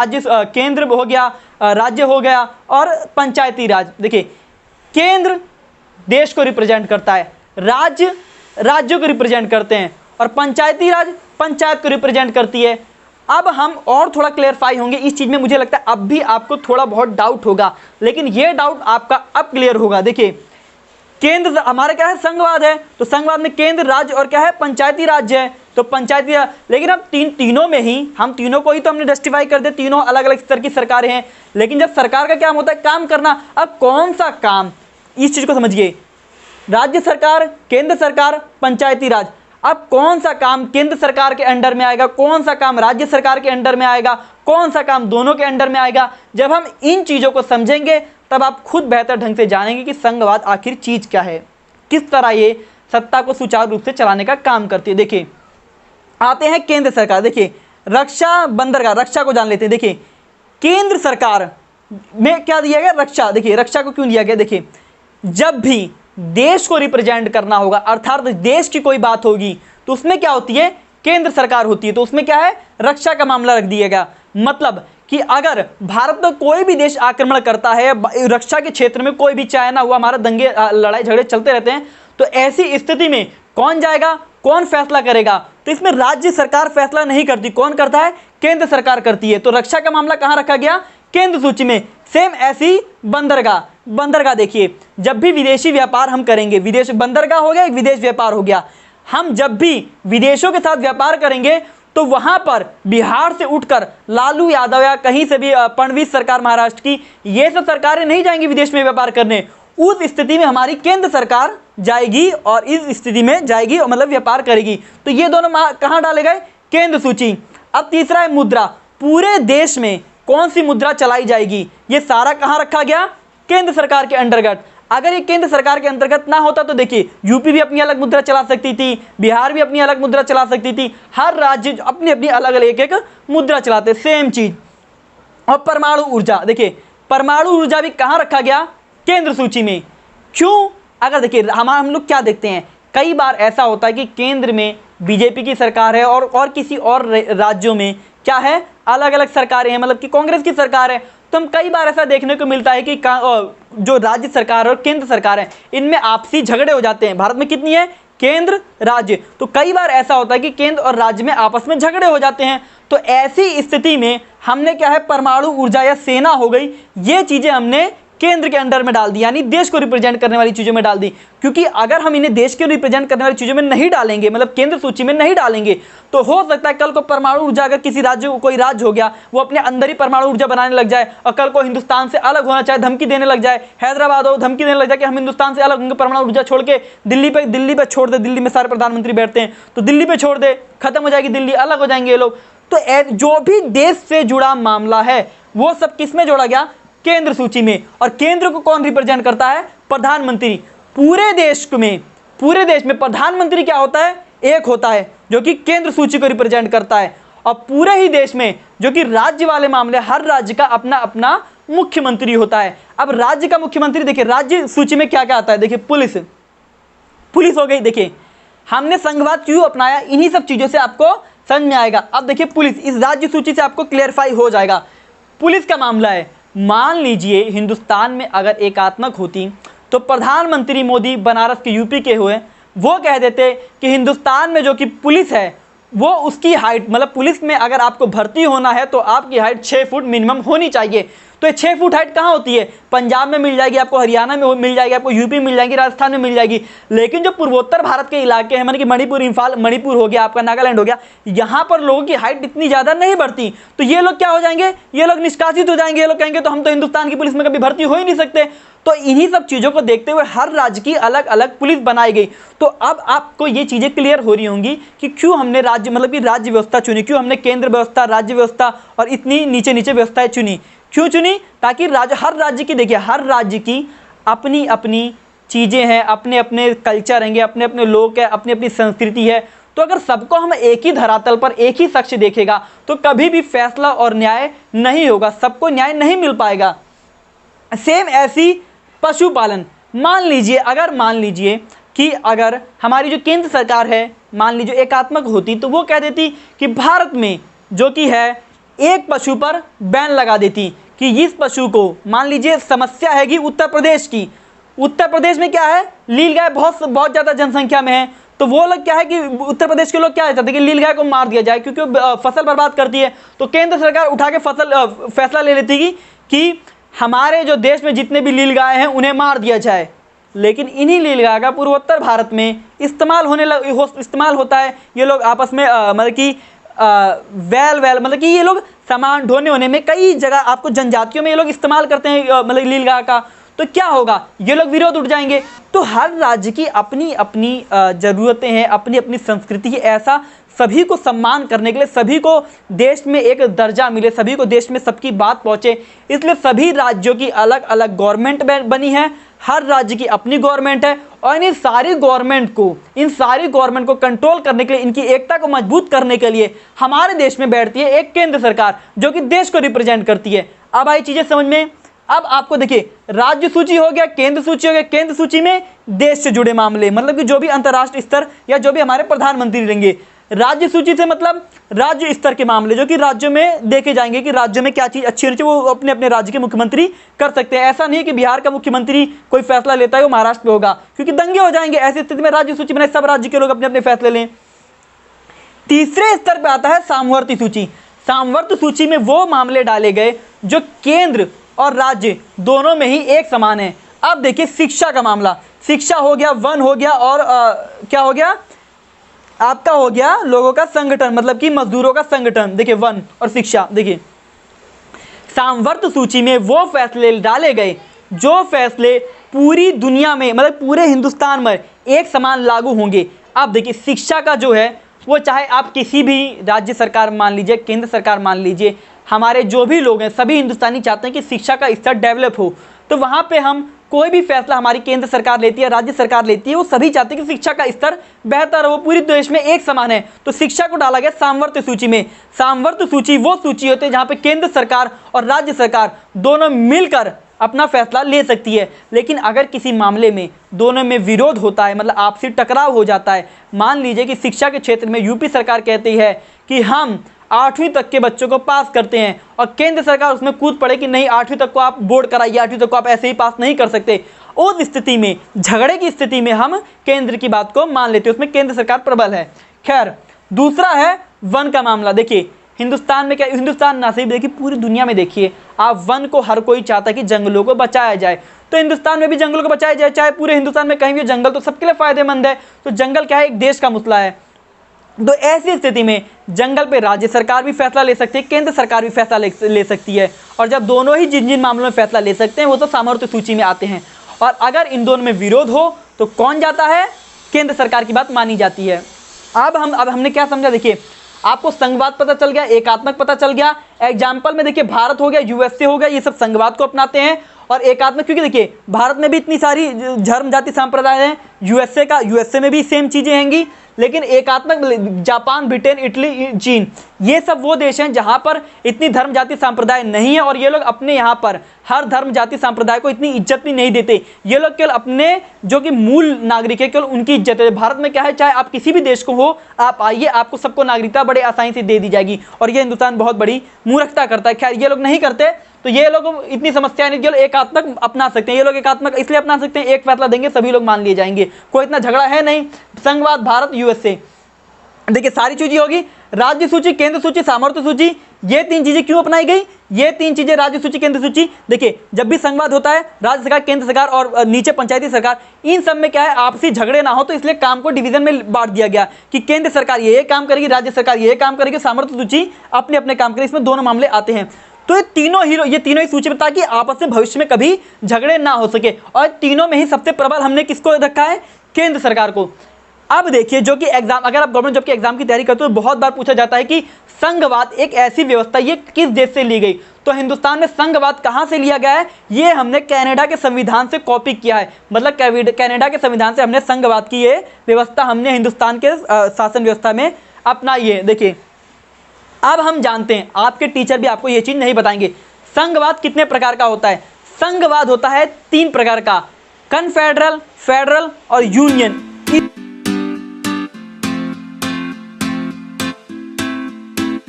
राज्य केंद्र हो गया, राज्य हो गया और पंचायती राज। देखिए केंद्र देश को रिप्रेजेंट करता है, राज्य राज्यों को रिप्रेजेंट करते हैं और पंचायती राज पंचायत को रिप्रेजेंट करती है। अब हम और थोड़ा क्लियरफाई होंगे इस चीज में, मुझे लगता है अब भी आपको थोड़ा बहुत डाउट होगा, लेकिन यह डाउट आपका अब क्लियर होगा। देखिए केंद्र हमारा क्या है, संघवाद है, तो संघवाद में केंद्र राज्य और क्या है, पंचायती राज्य है, तो पंचायती राज। लेकिन अब तीनों में ही हम तीनों को ही तो हमने जस्टिफाई कर दिया, तीनों अलग अलग स्तर की सरकारें हैं। लेकिन जब सरकार का क्या होता है, काम करना, अब कौन सा काम, इस चीज को समझिए, राज्य सरकार, केंद्र सरकार, पंचायती राज, अब कौन सा काम केंद्र सरकार के अंडर में आएगा, कौन सा काम राज्य सरकार के अंडर में आएगा, कौन सा काम दोनों के अंडर में आएगा। जब हम इन चीजों को समझेंगे तब आप खुद बेहतर ढंग से जानेंगे कि संघवाद आखिर चीज क्या है, किस तरह ये सत्ता को सुचारू रूप से चलाने का काम करती है। देखिए आते हैं केंद्र सरकार। देखिए रक्षा बंदरगाह, रक्षा को जान लेते हैं। देखिए केंद्र सरकार में क्या दिया गया, रक्षा। देखिए रक्षा को क्यों दिया गया, देखिए जब भी देश को रिप्रेजेंट करना होगा, अर्थात देश की कोई बात होगी तो उसमें क्या होती है, केंद्र सरकार होती है, तो उसमें क्या है, रक्षा का मामला रख दिया गया। मतलब कि अगर भारत में कोई भी देश आक्रमण करता है, रक्षा के क्षेत्र में कोई भी, चाहे ना हुआ, हमारा दंगे लड़ाई झगड़े चलते रहते हैं, तो ऐसी स्थिति में कौन जाएगा, कौन फैसला करेगा, तो इसमें राज्य सरकार फैसला नहीं करती, कौन करता है, केंद्र सरकार करती है। तो रक्षा का मामला कहां रखा गया, केंद्र सूची में। सेम ऐसी बंदरगाह, बंदरगाह देखिए जब भी विदेशी व्यापार हम करेंगे, विदेश बंदरगाह हो गया, एक विदेश व्यापार हो गया, हम जब भी विदेशों के साथ व्यापार करेंगे तो वहां पर बिहार से उठकर लालू यादव या कहीं से भी फडणवीस सरकार महाराष्ट्र की, ये सब सरकारें नहीं जाएंगी विदेश में व्यापार करने। उस स्थिति में हमारी केंद्र सरकार जाएगी और इस स्थिति में जाएगी, मतलब व्यापार करेगी। तो ये दोनों कहां डाले गए, केंद्र सूची। अब तीसरा है मुद्रा, पूरे देश में कौन सी मुद्रा चलाई जाएगी, ये सारा कहां रखा गया, केंद्र सरकार के अंतर्गत। अगर ये केंद्र सरकार के अंतर्गत ना होता तो देखिए यूपी भी अपनी अलग मुद्रा चला सकती थी, बिहार भी अपनी अलग मुद्रा चला सकती थी, हर राज्य अपनी अपनी अलग अलग एक एक मुद्रा चलाते, सेम चीज। और परमाणु ऊर्जा, देखिए परमाणु ऊर्जा भी कहां रखा गया, केंद्र सूची में। क्यों, अगर देखिए हम लोग क्या देखते हैं, कई बार ऐसा होता है कि केंद्र में बीजेपी की सरकार है और किसी और राज्यों में क्या है, अलग अलग सरकारें हैं, मतलब कि कांग्रेस की सरकार है। तो हम कई बार ऐसा देखने को मिलता है कि जो राज्य सरकार और केंद्र सरकार है इनमें आपसी झगड़े हो जाते हैं। भारत में कितनी है, केंद्र राज्य, तो कई बार ऐसा होता है कि केंद्र और राज्य में आपस में झगड़े हो जाते हैं। तो ऐसी स्थिति में हमने क्या है, परमाणु ऊर्जा या सेना हो गई, ये चीजें हमने केंद्र के अंडर में डाल दी, यानी देश को रिप्रेजेंट करने वाली चीजों में डाल दी। क्योंकि अगर हम इन्हें देश के रिप्रेजेंट करने वाली चीजों में नहीं डालेंगे, मतलब केंद्र सूची में नहीं डालेंगे, तो हो सकता है कल को परमाणु ऊर्जा, अगर किसी राज्य को, कोई राज्य हो गया, वो अपने अंदर ही परमाणु ऊर्जा बनाने लग जाए और कल को हिंदुस्तान से अलग होना चाहे, धमकी देने लग जाए, हैदराबाद हो धमकी देने लग जाए कि हम हिंदुस्तान से अलग होंगे, परमाणु ऊर्जा छोड़ के दिल्ली पे छोड़ दे, दिल्ली में सारे प्रधानमंत्री बैठते हैं, तो दिल्ली पे छोड़ दे, खत्म हो जाएगी दिल्ली, अलग हो जाएंगे ये लोग। तो जो भी देश से जुड़ा मामला है वो सब किस में जोड़ा गया, केंद्र सूची में। और केंद्र को कौन रिप्रेजेंट करता है, प्रधानमंत्री। पूरे देश में प्रधानमंत्री क्या होता है, एक होता है जो कि केंद्र सूची को रिप्रेजेंट करता है। और पूरे ही देश में जो कि राज्य वाले मामले, हर राज्य का अपना अपना मुख्यमंत्री होता है। अब राज्य का मुख्यमंत्री, देखिए राज्य सूची में क्या क्या आता है, देखिए पुलिस हो गई। देखिए हमने संघवाद क्यों अपनाया, इन्हीं सब चीजों से आपको समझ में आएगा। अब देखिए पुलिस इस राज्य सूची से आपको क्लियरफाई हो जाएगा। पुलिस का मामला है, मान लीजिए हिंदुस्तान में अगर एकात्मक होती तो प्रधानमंत्री मोदी बनारस के यूपी के हुए, वो कह देते कि हिंदुस्तान में जो कि पुलिस है वो उसकी हाइट, मतलब पुलिस में अगर आपको भर्ती होना है तो आपकी हाइट 6 फुट मिनिमम होनी चाहिए। तो ये 6 फुट हाइट कहाँ होती है, पंजाब में मिल जाएगी आपको, हरियाणा में मिल जाएगी आपको, यूपी मिल जाएगी, राजस्थान में मिल जाएगी। लेकिन जो पूर्वोत्तर भारत के इलाके हैं, माने कि मणिपुर, इम्फाल, मणिपुर हो गया आपका, नागालैंड हो गया, यहाँ पर लोगों की हाइट इतनी ज़्यादा नहीं बढ़ती। तो ये लोग क्या हो जाएंगे, ये लोग निष्कासित हो जाएंगे। ये लोग कहेंगे तो हम तो हिंदुस्तान की पुलिस में कभी भर्ती हो ही नहीं सकते। तो इन्हीं सब चीज़ों को देखते हुए हर राज्य की अलग अलग पुलिस बनाई गई। तो अब आपको ये चीज़ें क्लियर हो रही होंगी कि क्यों हमने राज्य, मतलब कि राज्य व्यवस्था चुनी, क्यों हमने केंद्र व्यवस्था, राज्य व्यवस्था और इतनी नीचे नीचे व्यवस्थाएं चुनी, क्यों चुनी, ताकि हर राज्य की, देखिए हर राज्य की अपनी अपनी चीज़ें हैं, अपने अपने कल्चर हैं, अपने अपने लोग हैं, अपनी अपनी संस्कृति है। तो अगर सबको हम एक ही धरातल पर, एक ही शख्स देखेगा तो कभी भी फैसला और न्याय नहीं होगा, सबको न्याय नहीं मिल पाएगा। सेम ऐसी पशुपालन, मान लीजिए कि अगर हमारी जो केंद्र सरकार है, मान लीजिए एकात्मक होती तो वो कह देती कि भारत में जो कि है एक पशु पर बैन लगा देती कि इस पशु को, मान लीजिए समस्या है कि उत्तर प्रदेश की, उत्तर प्रदेश में क्या है, नीलगाय बहुत ज़्यादा जनसंख्या में है, तो वो लोग क्या है कि उत्तर प्रदेश के लोग क्या चाहते हैं कि नीलगाय को मार दिया जाए क्योंकि फसल बर्बाद करती है। तो केंद्र सरकार उठा के फैसला ले लेती कि हमारे जो देश में जितने भी नीलगाय हैं उन्हें मार दिया जाए। लेकिन इन्हीं नीलगाय का पूर्वोत्तर भारत में इस्तेमाल होता है। ये लोग आपस में मतलब कि मतलब कि ये लोग सामान ढोने होने में कई जगह आपको जनजातियों में ये लोग इस्तेमाल करते हैं मतलब नीलगाय का। तो क्या होगा, ये लोग विरोध उठ जाएंगे। तो हर राज्य की अपनी अपनी ज़रूरतें हैं, अपनी अपनी संस्कृति है। ऐसा सभी को सम्मान करने के लिए, सभी को देश में एक दर्जा मिले, सभी को देश में सबकी बात पहुंचे, इसलिए सभी राज्यों की अलग अलग गवर्नमेंट बनी है। हर राज्य की अपनी गवर्नमेंट है और इन सारी गवर्नमेंट को कंट्रोल करने के लिए, इनकी एकता को मजबूत करने के लिए हमारे देश में बैठती है एक केंद्र सरकार जो कि देश को रिप्रेजेंट करती है। अब आई चीज़ें समझ में। अब आपको देखिए, राज्य सूची हो गया, केंद्र सूची हो गया। केंद्र सूची में देश से जुड़े मामले, मतलब कि जो भी अंतर्राष्ट्रीय स्तर या जो भी हमारे प्रधानमंत्री रहेंगे। राज्य सूची से मतलब राज्य स्तर के मामले जो कि राज्यों में देखे जाएंगे कि राज्यों में क्या चीज़ अच्छी होनी चाहिए, वो अपने अपने राज्य के मुख्यमंत्री कर सकते हैं। ऐसा नहीं है कि बिहार का मुख्यमंत्री कोई फैसला लेता है वो महाराष्ट्र में होगा, क्योंकि दंगे हो जाएंगे। ऐसी स्थिति में राज्य सूची बनाए, सब राज्य के लोग अपने अपने फैसले लें। तीसरे स्तर पर आता है सामवर्ती सूची। सामवर्ती सूची में वो मामले डाले गए जो केंद्र और राज्य दोनों में ही एक समान है। अब देखिए, शिक्षा का मामला, शिक्षा हो गया, वन हो गया, और क्या हो गया आपका, हो गया लोगों का संगठन, मतलब कि मजदूरों का संगठन। देखिए, वन और शिक्षा। देखिए, सामवर्त सूची में वो फैसले डाले गए जो फैसले पूरी दुनिया में, मतलब पूरे हिंदुस्तान में एक समान लागू होंगे। अब देखिए, शिक्षा का जो है वो चाहे आप किसी भी राज्य सरकार मान लीजिए, केंद्र सरकार मान लीजिए, हमारे जो भी लोग हैं सभी हिंदुस्तानी चाहते हैं कि शिक्षा का स्तर डेवलप हो। तो वहाँ पे हम कोई भी फैसला हमारी केंद्र सरकार लेती है, राज्य सरकार लेती है, वो सभी चाहते हैं कि शिक्षा का स्तर बेहतर हो, वो पूरी देश में एक समान है। तो शिक्षा को डाला गया सामवर्त सूची में। सामवर्त सूची वो सूची होती है जहाँ पे केंद्र सरकार और राज्य सरकार दोनों मिलकर अपना फैसला ले सकती है। लेकिन अगर किसी मामले में दोनों में विरोध होता है, मतलब आपसी टकराव हो जाता है, मान लीजिए कि शिक्षा के क्षेत्र में यूपी सरकार कहती है कि हम 8वीं तक के बच्चों को पास करते हैं और केंद्र सरकार उसमें कूद पड़े कि नहीं, 8वीं तक को आप बोर्ड कराइए, 8वीं तक को आप ऐसे ही पास नहीं कर सकते। उस स्थिति में, झगड़े की स्थिति में हम केंद्र की बात को मान लेते हैं, उसमें केंद्र सरकार प्रबल है। खैर, दूसरा है वन का मामला। देखिए, हिंदुस्तान में क्या, हिंदुस्तान ना सिर्फ देखिए पूरी दुनिया में देखिए आप, वन को हर कोई चाहता है कि जंगलों को बचाया जाए। तो हिंदुस्तान में भी जंगलों को बचाया जाए, चाहे पूरे हिंदुस्तान में कहीं भी जंगल तो सबके लिए फायदेमंद है। तो जंगल क्या है, एक देश का मसला है। तो ऐसी स्थिति में जंगल पे राज्य सरकार भी फैसला ले सकती है, केंद्र सरकार भी फैसला ले सकती है। और जब दोनों ही जिन जिन मामलों में फैसला ले सकते हैं वो तो सामर्थ्य सूची में आते हैं। और अगर इन दोनों में विरोध हो तो कौन जाता है, केंद्र सरकार की बात मानी जाती है। अब हमने क्या समझा, देखिए आपको संघवाद पता चल गया, एकात्मक पता चल गया। एग्जाम्पल में देखिए, भारत हो गया, यूएसए हो गया, ये सब संघवाद को अपनाते हैं। और एकात्मक क्योंकि देखिए भारत में भी इतनी सारी धर्म जाति संप्रदाय हैं, यूएसए में भी सेम चीज़ें हैंगी। लेकिन एकात्मक जापान, ब्रिटेन, इटली, चीन, ये सब वो देश हैं जहाँ पर इतनी धर्म जाति संप्रदाय नहीं है और ये लोग अपने यहाँ पर हर धर्म जाति संप्रदाय को इतनी इज्जत भी नहीं देते। ये लोग केवल अपने जो कि मूल नागरिक है केवल उनकी इज्जत है। भारत में क्या है, चाहे आप किसी भी देश को हो, आप आइए, आपको सबको नागरिकता बड़े आसानी से दे दी जाएगी। और ये हिंदुस्तान बहुत बड़ी मूर्खता करता है। खैर, ये लोग नहीं करते, तो ये लोग इतनी समस्या नहीं, केवल एकात्मक अपना सकते हैं। ये लोग एकात्मक इसलिए अपना सकते हैं, एक फैसला देंगे सभी लोग मान लिए जाएंगे, कोई इतना झगड़ा है नहीं। संघवाद, भारत, यूएसए, देखिए सारी चीजें होगी। राज्य सूची, केंद्र सूची, सामर्थ्य सूची, ये तीन चीजें क्यों अपनाई गई, ये तीन चीजें राज्य सूची, केंद्र सूची। देखिए जब भी संघवाद होता है, राज्य सरकार, केंद्र सरकार और नीचे पंचायती सरकार, इन सब में क्या है, आपसी झगड़े ना हो, तो इसलिए काम को डिवीजन में बांट दिया गया कि केंद्र सरकार ये काम करेगी, राज्य सरकार ये काम करेगी, सामर्थ्य सूची अपने अपने काम करेगी। इसमें दोनों मामले आते हैं। तो ये तीनों ही सूची में, ताकि आपस में भविष्य में कभी झगड़े ना हो सके। और तीनों में ही सबसे प्रबल हमने किसको रखा है, केंद्र सरकार को। अब देखिए, जो कि एग्जाम, अगर आप गवर्नमेंट जॉब के एग्जाम की तैयारी करते हो तो बहुत बार पूछा जाता है कि संघवाद एक ऐसी व्यवस्था, ये किस देश से ली गई। तो हिंदुस्तान में संघवाद कहाँ से लिया गया है, ये हमने कनाडा के संविधान से कॉपी किया है। मतलब कनाडा के संविधान से हमने संघवाद की ये व्यवस्था हमने हिंदुस्तान के शासन व्यवस्था में अपनाई है। देखिए अब हम जानते हैं, आपके टीचर भी आपको ये चीज़ नहीं बताएंगे, संघवाद कितने प्रकार का होता है। संघवाद होता है 3 प्रकार का, कन्फेडरल, फेडरल और यूनियन।